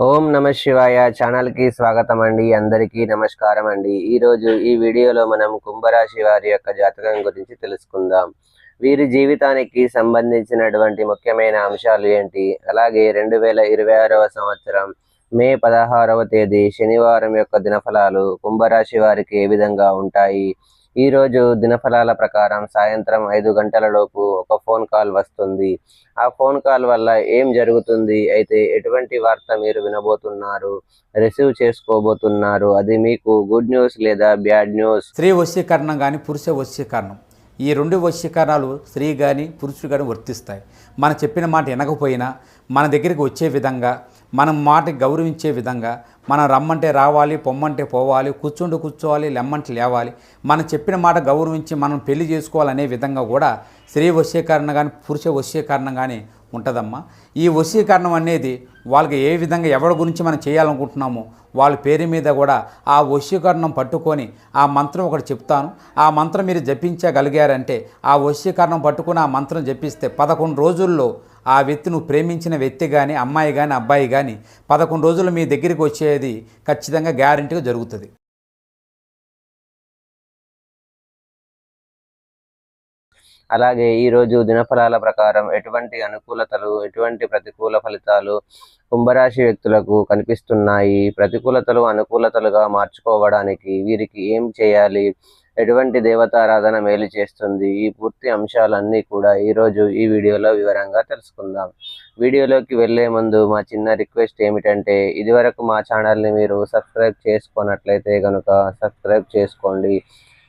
ఓం నమ శివాయ ఛానల్ కి స్వాగతం అండి. అందరికీ నమస్కారం అండి. ఈరోజు ఈ వీడియోలో మనం కుంభరాశి వారి యొక్క జాతకం గురించి తెలుసుకుందాం. వీరి జీవితానికి సంబంధించినటువంటి ముఖ్యమైన అంశాలు ఏంటి, అలాగే 2026వ సంవత్సరం మే 16వ తేదీ శనివారం యొక్క దినఫలాలు కుంభరాశి వారికి ఏ విధంగా ఉంటాయి. ఈరోజు దినఫలాల ప్రకారం సాయంత్రం 5 గంటల లోపు ఒక ఫోన్ కాల్ వస్తుంది. ఆ ఫోన్ కాల్ వల్ల ఏం జరుగుతుంది, అయితే ఎటువంటి వార్త మీరు వినబోతున్నారు, రిసీవ్ చేసుకోబోతున్నారు, అది మీకు గుడ్ న్యూస్ లేదా బ్యాడ్ న్యూస్? స్త్రీ వశీకరణం కానీ పురుష వశీకరణం, ఈ రెండు వశీకరణాలు స్త్రీ కానీ పురుషుడు కానీ వర్తిస్తాయి. మనం చెప్పిన మాట వినకపోయినా మన దగ్గరికి వచ్చే విధంగా, మనం మాటకి గౌరవించే విధంగా, మనం రమ్మంటే రావాలి, పొమ్మంటే పోవాలి, కూర్చుంటూ కూర్చోవాలి, లెమ్మంటే లేవాలి, మనం చెప్పిన మాట గౌరవించి మనం పెళ్లి చేసుకోవాలనే విధంగా కూడా స్త్రీ వశీకరణ కానీ పురుష వశీకరణం కానీ ఉంటుందమ్మా. ఈ వశీకరణం అనేది వాళ్ళకి ఏ విధంగా ఎవరి గురించి మనం చేయాలనుకుంటున్నామో వాళ్ళ పేరు మీద కూడా ఆ వశీకరణం పట్టుకొని ఆ మంత్రం ఒకటి చెప్తాను. ఆ మంత్రం మీరు జపించగలిగారంటే, ఆ వశీకరణం పట్టుకొని ఆ మంత్రం జపిస్తే 11 రోజుల్లో ఆ వ్యక్తి, నువ్వు ప్రేమించిన వ్యక్తి కానీ, అమ్మాయి కానీ, అబ్బాయి కానీ 11 రోజులు మీ దగ్గరికి వచ్చేది ఖచ్చితంగా గ్యారెంటీగా జరుగుతుంది. అలాగే ఈరోజు దినఫలాల ప్రకారం ఎటువంటి అనుకూలతలు, ఎటువంటి ప్రతికూల ఫలితాలు కుంభరాశి వ్యక్తులకు కనిపిస్తున్నాయి, ప్రతికూలతలు అనుకూలతలుగా మార్చుకోవడానికి వీరికి ఏం చేయాలి, ఎటువంటి దేవతారాధన మేలు చేస్తుంది, ఈ పూర్తి అంశాలన్నీ కూడా ఈరోజు ఈ వీడియోలో వివరంగా తెలుసుకుందాం. వీడియోలోకి వెళ్లే ముందు మా చిన్న రిక్వెస్ట్ ఏమిటంటే, ఇదివరకు మా ఛానల్ని మీరు సబ్స్క్రైబ్ చేసుకున్నట్లయితే కనుక సబ్స్క్రైబ్ చేసుకోండి.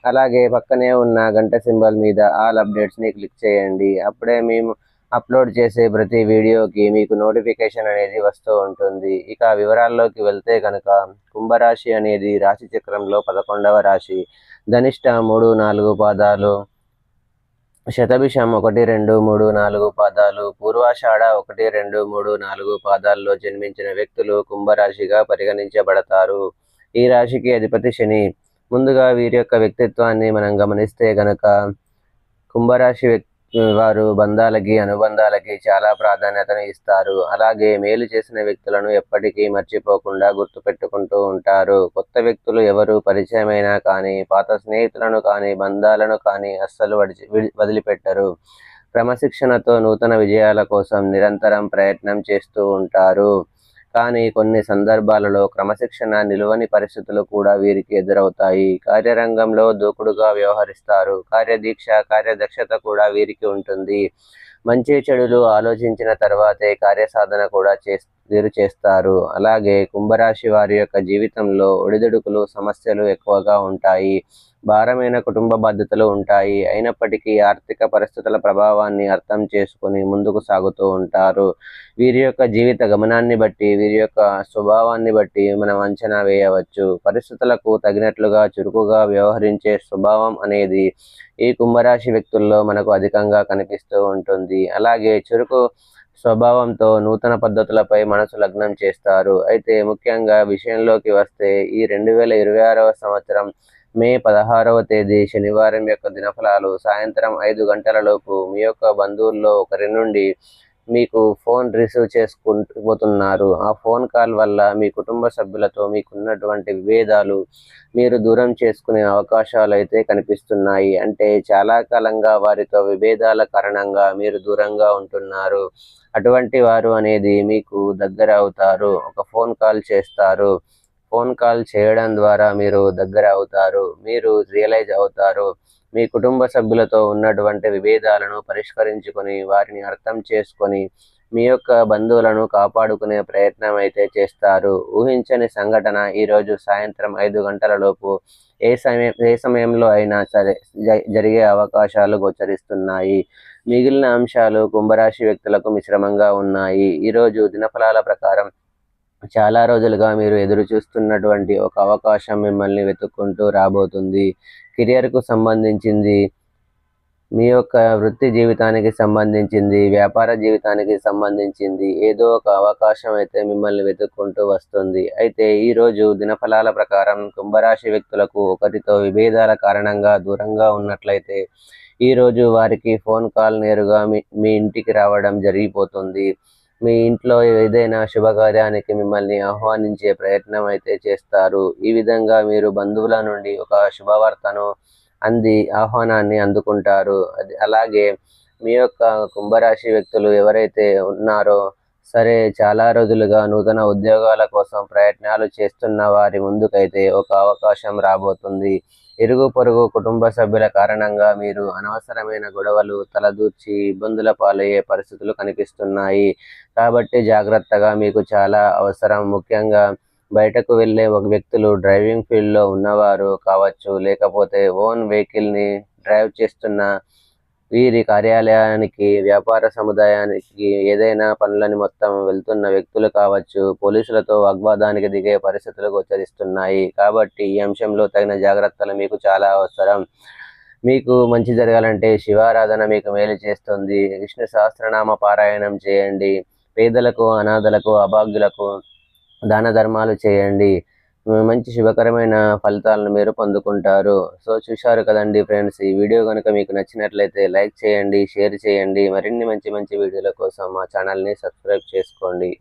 అలాగే పక్కనే ఉన్న గంట సింబల్ మీద ఆల్ అప్డేట్స్ని క్లిక్ చేయండి. అప్పుడే మేము అప్లోడ్ చేసే ప్రతి వీడియోకి మీకు నోటిఫికేషన్ అనేది వస్తూ ఉంటుంది. ఇక వివరాల్లోకి వెళ్తే కనుక, కుంభరాశి అనేది రాశి చక్రంలో 11వ రాశి. ధనిష్ట 3, 4 పాదాలు, శతభిషం 1, 2, 3, 4 పాదాలు, పూర్వాషాఢ 1, 2, 3, 4 పాదాల్లో జన్మించిన వ్యక్తులు కుంభరాశిగా పరిగణించబడతారు. ఈ రాశికి అధిపతి శని. ముందుగా వీరి యొక్క వ్యక్తిత్వాన్ని మనం గమనిస్తే గనక, కుంభరాశి వారు బంధాలకి, అనుబంధాలకి చాలా ప్రాధాన్యతను ఇస్తారు. అలాగే మేలు చేసిన వ్యక్తులను ఎప్పటికీ మర్చిపోకుండా గుర్తుపెట్టుకుంటూ ఉంటారు. కొత్త వ్యక్తులు ఎవరు పరిచయమైనా కానీ, పాత స్నేహితులను కానీ, బంధాలను కానీ అస్సలు వదిలిపెట్టరు. క్రమశిక్షణతో నూతన విజయాల కోసం నిరంతరం ప్రయత్నం చేస్తూ ఉంటారు. కానీ కొన్ని సందర్భాలలో క్రమశిక్షణ నిలువని పరిస్థితులు కూడా వీరికి ఎదురవుతాయి. కార్యరంగంలో దూకుడుగా వ్యవహరిస్తారు. కార్యదీక్ష, కార్యదక్షత కూడా వీరికి ఉంటుంది. మంచి చెడులు ఆలోచించిన తర్వాతే కార్యసాధన కూడా వీరు చేస్తారు. అలాగే కుంభరాశి వారి యొక్క జీవితంలో ఒడిదుడుకులు, సమస్యలు ఎక్కువగా ఉంటాయి. భారమైన కుటుంబ బాధ్యతలు ఉంటాయి. అయినప్పటికీ ఆర్థిక పరిస్థితుల ప్రభావాన్ని అర్థం చేసుకుని ముందుకు సాగుతూ ఉంటారు. వీరి యొక్క జీవిత గమనాన్ని బట్టి, వీరి యొక్క స్వభావాన్ని బట్టి మనం అంచనా వేయవచ్చు. పరిస్థితులకు తగినట్లుగా చురుకుగా వ్యవహరించే స్వభావం అనేది ఈ కుంభరాశి వ్యక్తుల్లో మనకు అధికంగా కనిపిస్తూ ఉంటుంది. అలాగే చురుకు స్వభావంతో నూతన పద్ధతులపై మనసు లగ్నం చేస్తారు. అయితే ముఖ్యంగా విషయంలోకి వస్తే, ఈ 2026వ సంవత్సరం మే 16వ తేదీ శనివారం యొక్క దినఫలాలు సాయంత్రం 5 గంటల లోపు మీ యొక్క బంధువుల్లో ఒకరి నుండి మీకు ఫోన్ రిసీవ్ చేసుకుంటుపోతున్నారు. ఆ ఫోన్ కాల్ వల్ల మీ కుటుంబ సభ్యులతో మీకున్నటువంటి విభేదాలు మీరు దూరం చేసుకునే అవకాశాలు అయితే కనిపిస్తున్నాయి. అంటే చాలా కాలంగా వారితో విభేదాల కారణంగా మీరు దూరంగా ఉంటున్నారు. అటువంటి వారు అనేది మీకు దగ్గర అవుతారు. ఒక ఫోన్ కాల్ చేస్తారు. ఫోన్ కాల్ చేయడం ద్వారా మీరు దగ్గర అవుతారు. మీరు రియలైజ్ అవుతారు. మీ కుటుంబ సభ్యులతో ఉన్నటువంటి విభేదాలను పరిష్కరించుకొని, వారిని అర్థం చేసుకొని, మీ యొక్క బంధువులను కాపాడుకునే ప్రయత్నం అయితే చేస్తారు. ఊహించని సంఘటన ఈరోజు సాయంత్రం 5 గంటల లోపు ఏ సమయంలో అయినా సరే జరిగే అవకాశాలు గోచరిస్తున్నాయి. మిగిలిన అంశాలు కుంభరాశి వ్యక్తులకు మిశ్రమంగా ఉన్నాయి. ఈరోజు దినఫలాల ప్రకారం చాలా రోజులుగా మీరు ఎదురు చూస్తున్నటువంటి ఒక అవకాశం మిమ్మల్ని వెతుక్కుంటూ రాబోతుంది. కెరియర్కు సంబంధించింది, మీ యొక్క వృత్తి జీవితానికి సంబంధించింది, వ్యాపార జీవితానికి సంబంధించింది ఏదో ఒక అవకాశం అయితే మిమ్మల్ని వెతుక్కుంటూ వస్తుంది. అయితే ఈరోజు దినఫలాల ప్రకారం కుంభరాశి వ్యక్తులకు ఒకరితో విభేదాల కారణంగా దూరంగా ఉన్నట్లయితే, ఈరోజు వారికి ఫోన్ కాల్ నేరుగా మీ ఇంటికి రావడం జరిగిపోతుంది. మీ ఇంట్లో ఏదైనా శుభకార్యానికి మిమ్మల్ని ఆహ్వానించే ప్రయత్నం అయితే చేస్తారు. ఈ విధంగా మీరు బంధువుల నుండి ఒక శుభవార్తను ఆహ్వానాన్ని అందుకుంటారు. అలాగే మీ యొక్క కుంభరాశి వ్యక్తులు ఎవరైతే ఉన్నారో సరే, చాలా రోజులుగా నూతన ఉద్యోగాల కోసం ప్రయత్నాలు చేస్తున్న వారి ముందుకైతే ఒక అవకాశం రాబోతుంది. ఇరుగు పొరుగు కుటుంబ సభ్యుల కారణంగా మీరు అనవసరమైన గొడవలు తలదూర్చి ఇబ్బందుల పాలయ్యే పరిస్థితులు కనిపిస్తున్నాయి. కాబట్టి జాగ్రత్తగా మీకు చాలా అవసరం. ముఖ్యంగా బయటకు వెళ్ళే వ్యక్తులు, డ్రైవింగ్ ఫీల్డ్లో ఉన్నవారు కావచ్చు, లేకపోతే ఓన్ వెహికల్ని డ్రైవ్ చేస్తున్న వీరి కార్యాలయానికి, వ్యాపార సముదాయానికి ఏదైనా పనులని మొత్తం వెళ్తున్న వ్యక్తులు కావచ్చు, పోలీసులతో వాగ్వాదానికి దిగే పరిస్థితులు గోచరిస్తున్నాయి. కాబట్టి ఈ అంశంలో తగిన జాగ్రత్తలు మీకు చాలా అవసరం. మీకు మంచి జరగాలంటే శివారాధన మీకు మేలు చేస్తుంది. విష్ణు సహస్రనామ పారాయణం చేయండి. పేదలకు, అనాథలకు, అభాగ్యులకు దాన ధర్మాలు చేయండి. మంచి శుభకరమైన ఫలితాలను మీరు పొందుకుంటారు. సో చూశారు కదండి ఫ్రెండ్స్, ఈ వీడియో కనుక మీకు నచ్చినట్లయితే లైక్ చేయండి, షేర్ చేయండి. మరిన్ని మంచి మంచి వీడియోల కోసం మా ఛానల్ని సబ్స్క్రైబ్ చేసుకోండి.